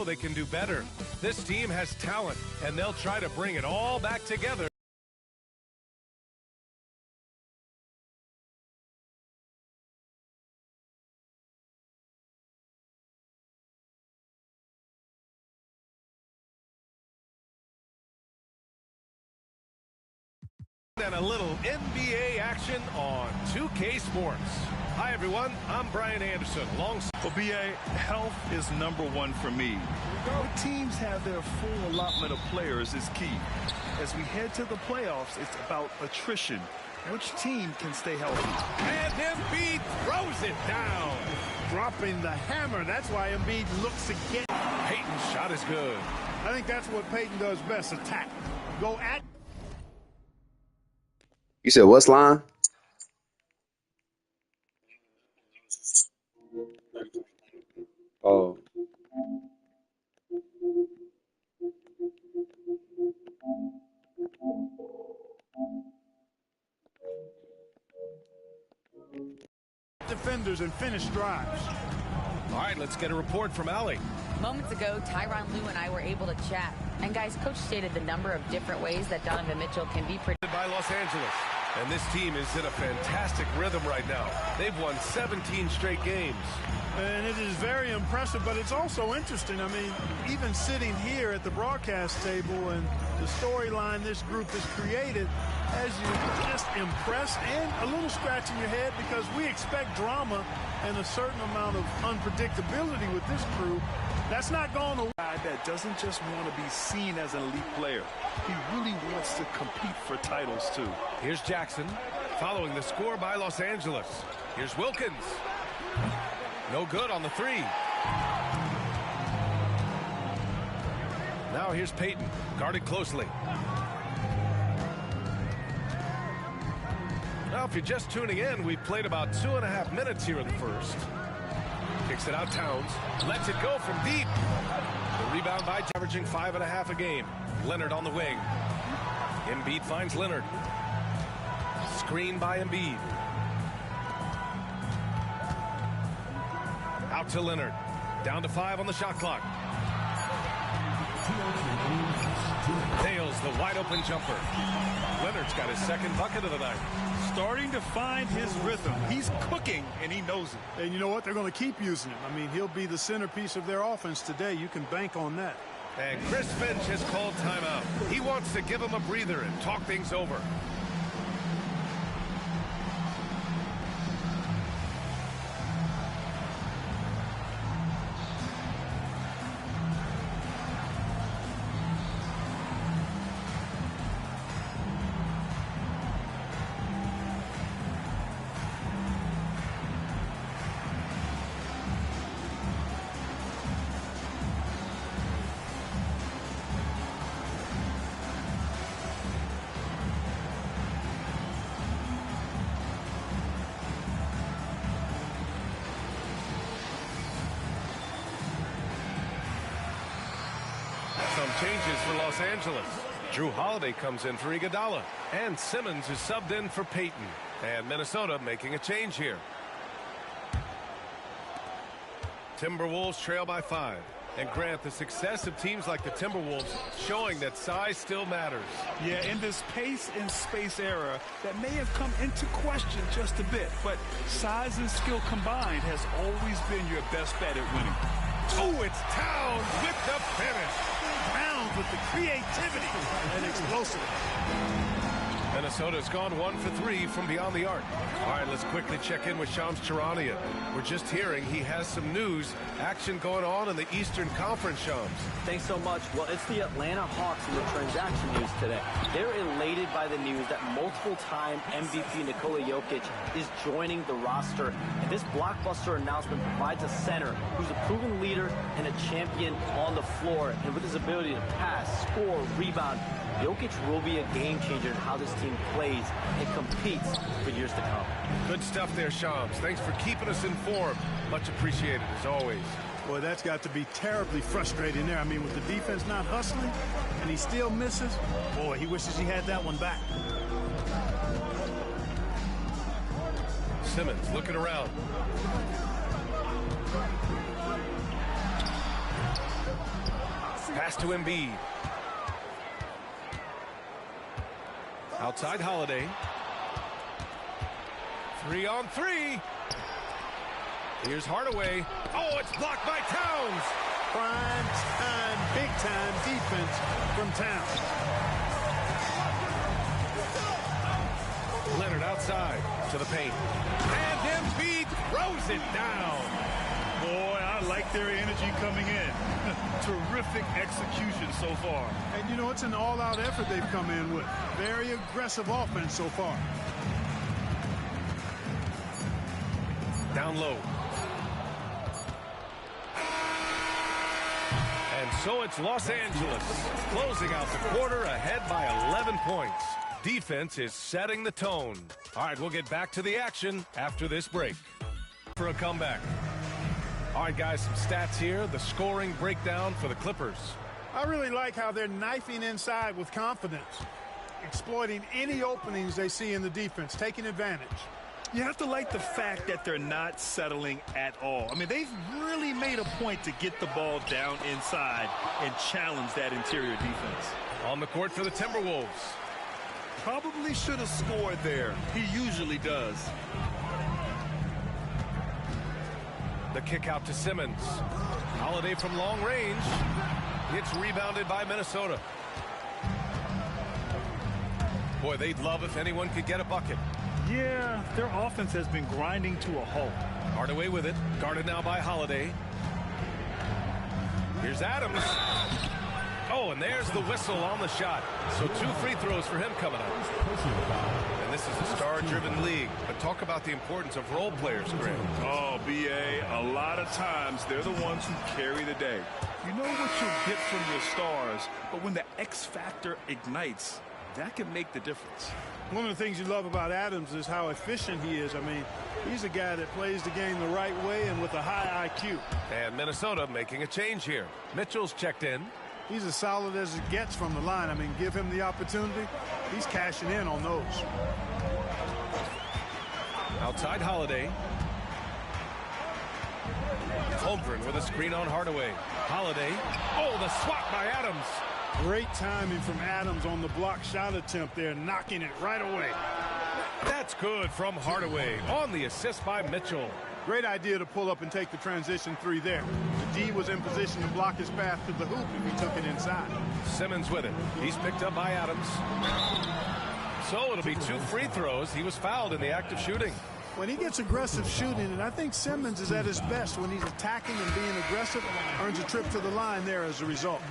they can do better. This team has talent, and they'll try to bring it all back together. And a little NBA action on 2K Sports. Hi, everyone. I'm Brian Anderson. Well, B.A., health is #1 for me. When teams have their full allotment of players is key. As we head to the playoffs, it's about attrition. Which team can stay healthy? And Embiid throws it down. Dropping the hammer. That's why Embiid looks again. Payton's shot is good. I think that's what Payton does best, attack. Go at. You said what, Slime? Oh. Defenders and finish drives. All right, let's get a report from Allie. Moments ago, Tyronn Lue and I were able to chat. And guys, Coach stated the number of different ways that Donovan Mitchell can be predicted by Los Angeles. And this team is in a fantastic rhythm right now. They've won 17 straight games. And it is very impressive, but it's also interesting. I mean, even sitting here at the broadcast table and the storyline this group has created has you just impressed and a little scratch in your head because we expect drama and a certain amount of unpredictability with this crew. That's not going away. That doesn't just want to be seen as an elite player. He really wants to compete for titles, too. Here's Jackson following the score by Los Angeles. Here's Wilkins. No good on the three. Now here's Payton, guarded closely. Now, if you're just tuning in, we've played about 2.5 minutes here in the first. Kicks it out, Towns. Lets it go from deep. The rebound by averaging 5.5 a game. Leonard on the wing. Embiid finds Leonard. Screen by Embiid. Out to Leonard. Down to 5 on the shot clock. Nails the wide open jumper. Leonard's got his second bucket of the night. Starting to find his rhythm. He's cooking, and he knows it. And you know what? They're going to keep using him. I mean, he'll be the centerpiece of their offense today. You can bank on that. And Chris Finch has called timeout. He wants to give him a breather and talk things over. Some changes for Los Angeles. Drew Holiday comes in for Iguodala. And Simmons is subbed in for Payton. And Minnesota making a change here. Timberwolves trail by 5. And Grant, the success of teams like the Timberwolves showing that size still matters. Yeah, in this pace and space era, that may have come into question just a bit. But size and skill combined has always been your best bet at winning. Oh, it's Towns with the finish. Towns with the creativity and explosiveness. Minnesota's gone 1 for 3 from beyond the arc. All right, let's quickly check in with Shams Charania. We're just hearing he has some news, action going on in the Eastern Conference, Shams. Thanks so much. Well, it's the Atlanta Hawks in the transaction news today. They're elated by the news that multiple-time MVP Nikola Jokic is joining the roster. And this blockbuster announcement provides a center who's a proven leader and a champion on the floor. And with his ability to pass, score, rebound, Jokic will be a game changer in how this team plays and competes for years to come. Good stuff there, Shams. Thanks for keeping us informed. Much appreciated, as always. Boy, that's got to be terribly frustrating there. I mean, with the defense not hustling and he still misses, boy, he wishes he had that one back. Simmons looking around. Pass to Embiid. Outside Holiday. 3-on-3. Here's Hardaway. Oh, it's blocked by Towns. Prime time, big time defense from Towns. Leonard outside to the paint. And Embiid throws it down. Boy, I like their energy coming in. Terrific execution so far. And, you know, it's an all-out effort they've come in with. Very aggressive offense so far. Down low. And so it's Los Angeles closing out the quarter ahead by 11 points. Defense is setting the tone. All right, we'll get back to the action after this break. For a comeback. All right, guys, some stats here. The scoring breakdown for the Clippers. I really like how they're knifing inside with confidence, exploiting any openings they see in the defense, taking advantage. You have to like the fact that they're not settling at all. I mean, they've really made a point to get the ball down inside and challenge that interior defense. On the court for the Timberwolves. Probably should have scored there. He usually does. The kick out to Simmons. Holiday from long range. It's rebounded by Minnesota. Boy, they'd love if anyone could get a bucket. Yeah, their offense has been grinding to a halt. Hardaway with it. Guarded now by Holiday. Here's Adams. Oh, and there's the whistle on the shot. So 2 free throws for him coming up. And this is a star-driven league. But talk about the importance of role players, Greg. Oh, B.A., a lot of times they're the ones who carry the day. You know what you'll get from your stars, but when the X factor ignites, that can make the difference. One of the things you love about Adams is how efficient he is. I mean, he's a guy that plays the game the right way and with a high IQ. And Minnesota making a change here. Mitchell's checked in. He's as solid as it gets from the line. I mean, give him the opportunity. He's cashing in on those. Outside Holiday. Holmgren with a screen on Hardaway. Holiday. Oh, the swat by Adams. Great timing from Adams on the block shot attempt there, knocking it right away. That's good from Hardaway on the assist by Mitchell. Great idea to pull up and take the transition 3 there. The D was in position to block his path to the hoop if he took it inside. Simmons with it. He's picked up by Adams. So it'll be 2 free throws. He was fouled in the act of shooting. When he gets aggressive shooting, and I think Simmons is at his best when he's attacking and being aggressive, earns a trip to the line there as a result.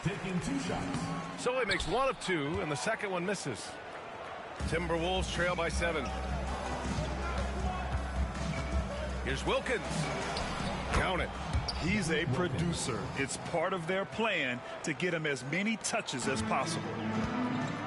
Taking 2 shots. So he makes 1 of 2, and the second one misses. Timberwolves trail by 7. Here's Wilkins. Count it. He's a producer. It's part of their plan to get him as many touches as possible.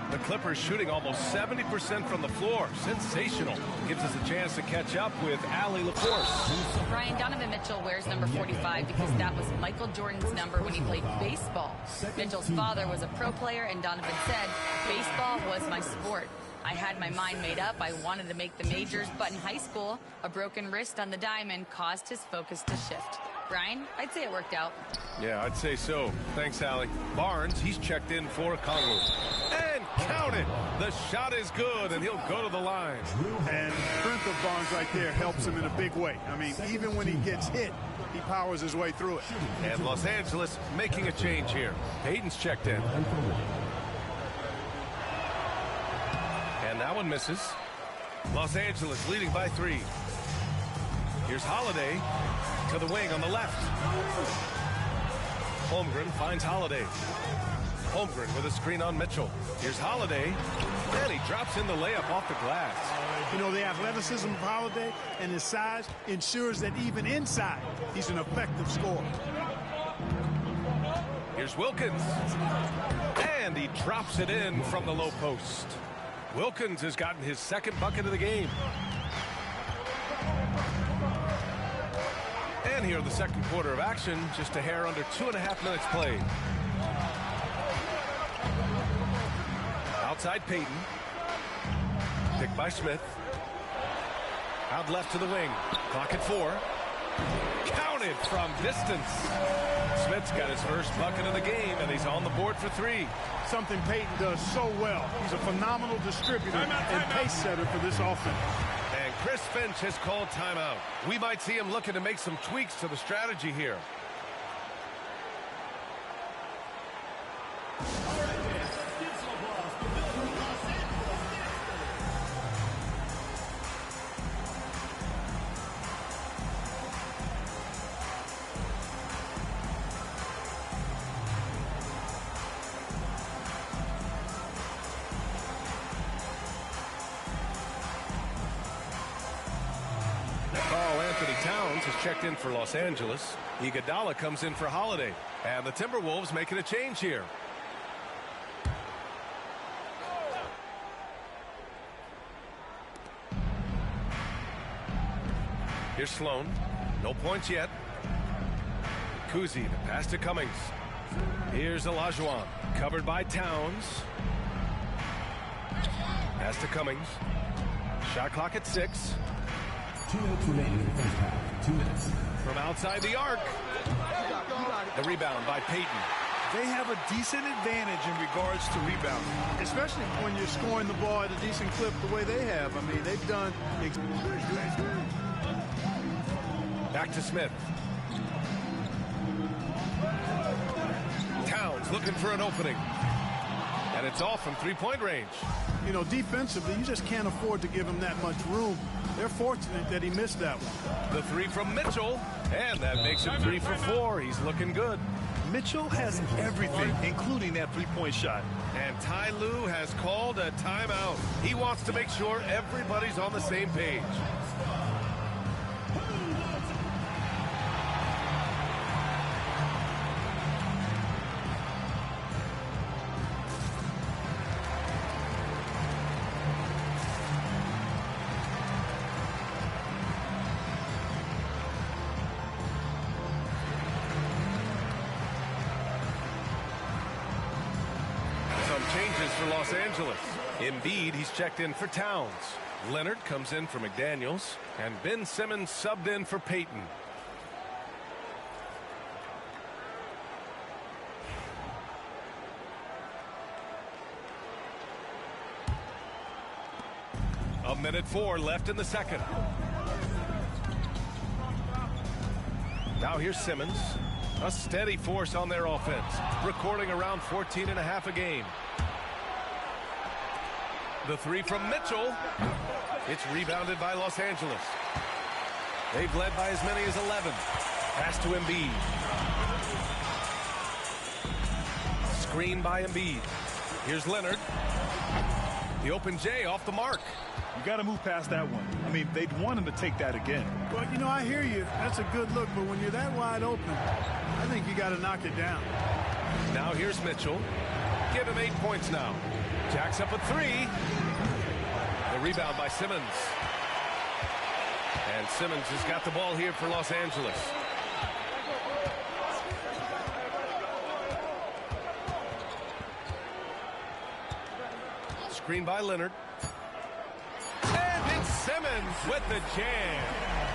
The Clippers shooting almost 70% from the floor. Sensational. Gives us a chance to catch up with Allie LaForce. Brian, Donovan Mitchell wears number 45 because that was Michael Jordan's number when he played baseball. Mitchell's father was a pro player, and Donovan said, baseball was my sport. I had my mind made up. I wanted to make the majors, but in high school, a broken wrist on the diamond caused his focus to shift. Brian, I'd say it worked out. Yeah, I'd say so. Thanks, Allie. Barnes, he's checked in for Congo. And count it. The shot is good, and he'll go to the line. And the strength of Barnes right there helps him in a big way. I mean, even when he gets hit, he powers his way through it. And Los Angeles making a change here. Payton's checked in. And that one misses. Los Angeles leading by 3. Here's Holiday to the wing on the left. Holmgren finds Holiday. Holmgren with a screen on Mitchell. Here's Holiday. And he drops in the layup off the glass. You know, the athleticism of Holiday and his size ensures that even inside, he's an effective scorer. Here's Wilkins. And he drops it in from the low post. Wilkins has gotten his 2nd bucket of the game. And here in the 2nd quarter of action, just a hair under 2.5 minutes played. Outside Payton. Picked by Smith. Out left to the wing. Clock at 4. Counted from distance. Smith Pitt's got his first bucket of the game, and he's on the board for 3. Something Peyton does so well. He's a phenomenal distributor and pace setter for this offense. And Chris Finch has called timeout. We might see him looking to make some tweaks to the strategy here. Checked in for Los Angeles. Iguodala comes in for Holiday. And the Timberwolves making a change here. Here's Sloan. No points yet. Kuzi, the pass to Cummings. Here's Olajuwon. Covered by Towns. Pass to Cummings. Shot clock at 6. 2 minutes remaining in the first half. 2 minutes. From outside the arc. The rebound by Peyton. They have a decent advantage in regards to rebounding. Especially when you're scoring the ball at a decent clip the way they have. I mean, they've done... Back to Smith. Towns looking for an opening. And it's off from three-point range. You know, defensively, you just can't afford to give him that much room. They're fortunate that he missed that one. The 3 from Mitchell, and that makes him 3 for 4. He's looking good. Mitchell has everything, including that three-point shot. And Ty Lue has called a timeout. He wants to make sure everybody's on the same page. Changes for Los Angeles. Embiid, he's checked in for Towns. Leonard comes in for McDaniels. And Ben Simmons subbed in for Peyton. A minute 4 left in the second. Now here's Simmons. A steady force on their offense, recording around 14.5 a game. The 3 from Mitchell. It's rebounded by Los Angeles. They've led by as many as 11. Pass to Embiid. Screen by Embiid. Here's Leonard. The open J off the mark. You got to move past that one. I mean, they'd want him to take that again. Well, you know, I hear you. That's a good look, but when you're that wide open, I think you got to knock it down. Now here's Mitchell. Give him 8 points now. Jacks up a 3. The rebound by Simmons. And Simmons has got the ball here for Los Angeles. Screen by Leonard. And it's Simmons with the jam.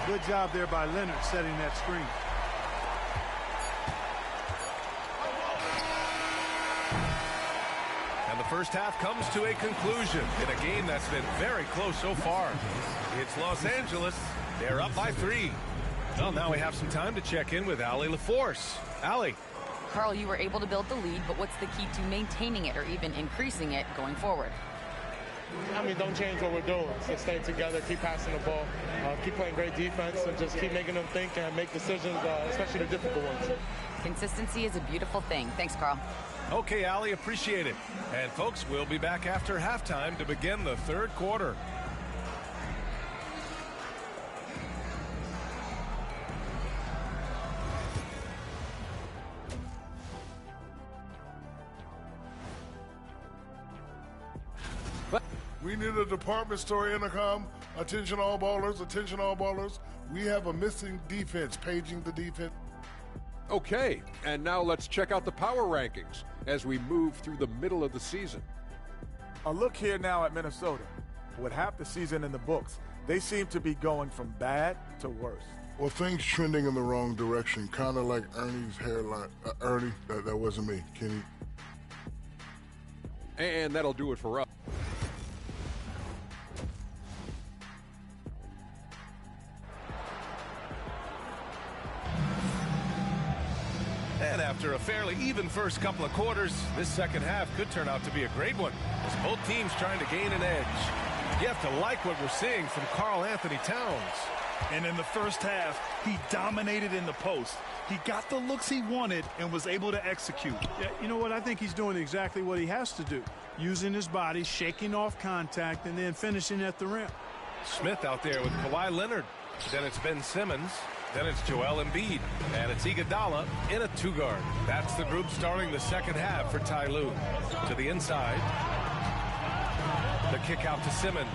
Good job there by Leonard setting that screen. And the first half comes to a conclusion in a game that's been very close so far. It's Los Angeles. They're up by 3. Well, now we have some time to check in with Allie LaForce. Allie. Carl, you were able to build the lead, but what's the key to maintaining it or even increasing it going forward? I mean, don't change what we're doing. So stay together, keep passing the ball, keep playing great defense, and just keep making them think and make decisions, especially the difficult ones. Consistency is a beautiful thing. Thanks, Carl. Okay, Allie, appreciate it. And folks, we'll be back after halftime to begin the third quarter. We need a department store intercom. Attention all ballers, attention all ballers. We have a missing defense, paging the defense. Okay, and now let's check out the power rankings as we move through the middle of the season. A look here now at Minnesota. With half the season in the books, they seem to be going from bad to worse. Well, things trending in the wrong direction, kind of like Ernie's hairline. Ernie, that wasn't me. Kenny. And that'll do it for us. And after a fairly even first couple of quarters, this second half could turn out to be a great one, as both teams trying to gain an edge. You have to like what we're seeing from Karl Anthony Towns. And in the first half, he dominated in the post. He got the looks he wanted and was able to execute. Yeah, you know what? I think he's doing exactly what he has to do. Using his body, shaking off contact, and then finishing at the rim. Smith out there with Kawhi Leonard. Then it's Ben Simmons. Then it's Joel Embiid. And it's Iguodala in a two-guard. That's the group starting the second half for Ty Lue. To the inside. The kick out to Simmons.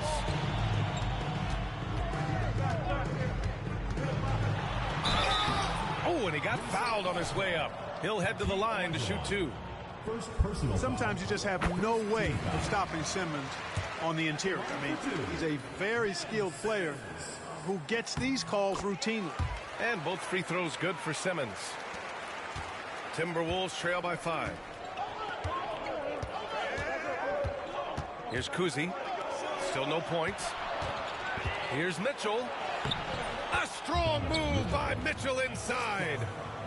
Oh, and he got fouled on his way up. He'll head to the line to shoot two. Sometimes you just have no way of stopping Simmons on the interior. I mean, he's a very skilled player who gets these calls routinely. And both free throws good for Simmons. Timberwolves trail by 5. Here's Kuzi. Still no points. Here's Mitchell. A strong move by Mitchell inside.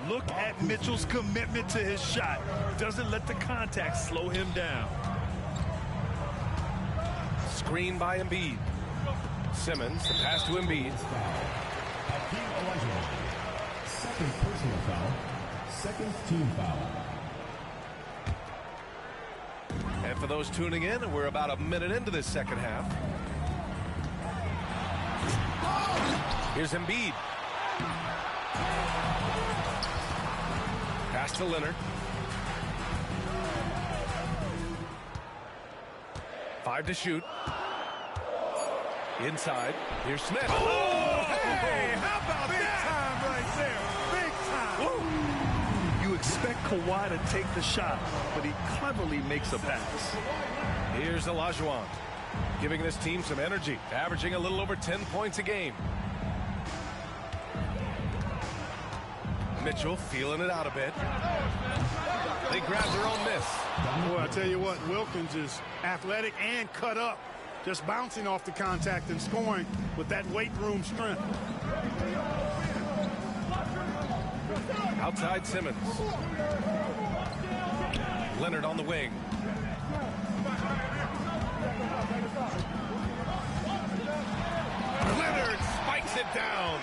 Look at Mitchell's commitment to his shot. Doesn't let the contact slow him down. Screen by Embiid. Simmons, the pass to Embiid. Second personal foul. Second team foul. And for those tuning in, we're about a minute into this second half. Here's Embiid. Pass to Leonard. 5 to shoot. Inside. Here's Smith. Oh, hey, how about that? Big time right there. Big time. You expect Kawhi to take the shot, but he cleverly makes a pass. Here's Olajuwon, giving this team some energy, averaging a little over 10 points a game. Mitchell feeling it out a bit. They grab their own miss. Boy, I tell you what, Wilkins is athletic and cut up. Just bouncing off the contact and scoring with that weight room strength. Outside Simmons. Leonard on the wing. Leonard spikes it down.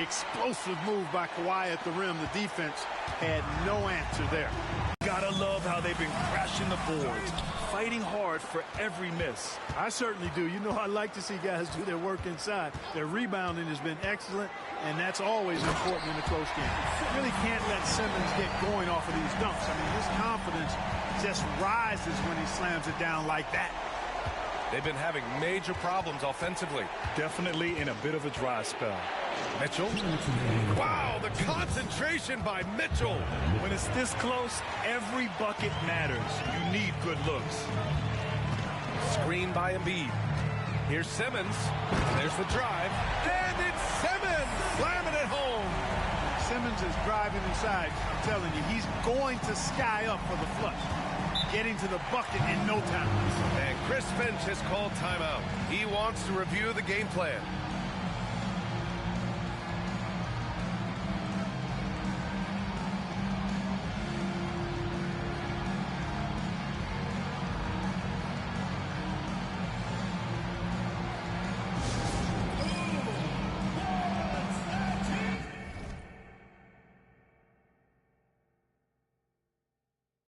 Explosive move by Kawhi at the rim. The defense had no answer there. Gotta love how they've been crashing the boards, fighting hard for every miss. I certainly do. You know, I like to see guys do their work inside. Their rebounding has been excellent, and that's always important in a close game. You really can't let Simmons get going off of these dunks. I mean, his confidence just rises when he slams it down like that. They've been having major problems offensively. Definitely in a bit of a dry spell. Mitchell. Wow, the concentration by Mitchell. When it's this close, every bucket matters. You need good looks. Screen by Embiid. Here's Simmons. There's the drive. And it's Simmons slamming it home. Simmons is driving inside. I'm telling you, he's going to sky up for the flush. Getting to the bucket in no time. And Chris Finch has called timeout. He wants to review the game plan.